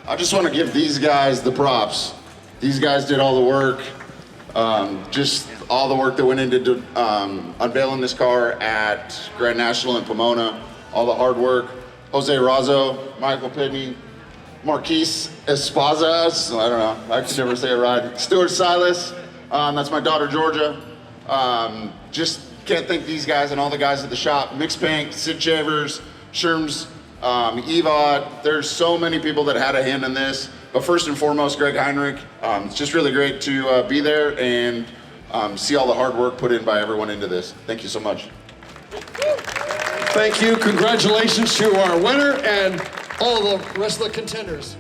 I just want to give these guys the props. These guys did all the work, just all the work that went into unveiling this car at Grand National in Pomona, all the hard work. Jose Razzo, Michael Pitney, Marquise Esparza, I don't know, I could never say it right. Stuart Silas, that's my daughter Georgia. Just can't thank these guys and all the guys at the shop. Mix Paint, Sid Shavers, Sherms, Evod. There's so many people that had a hand in this. But first and foremost, Greg Heinrich. It's just really great to be there and see all the hard work put in by everyone into this. Thank you so much. Thank you. Congratulations to our winner and all the rest of the contenders.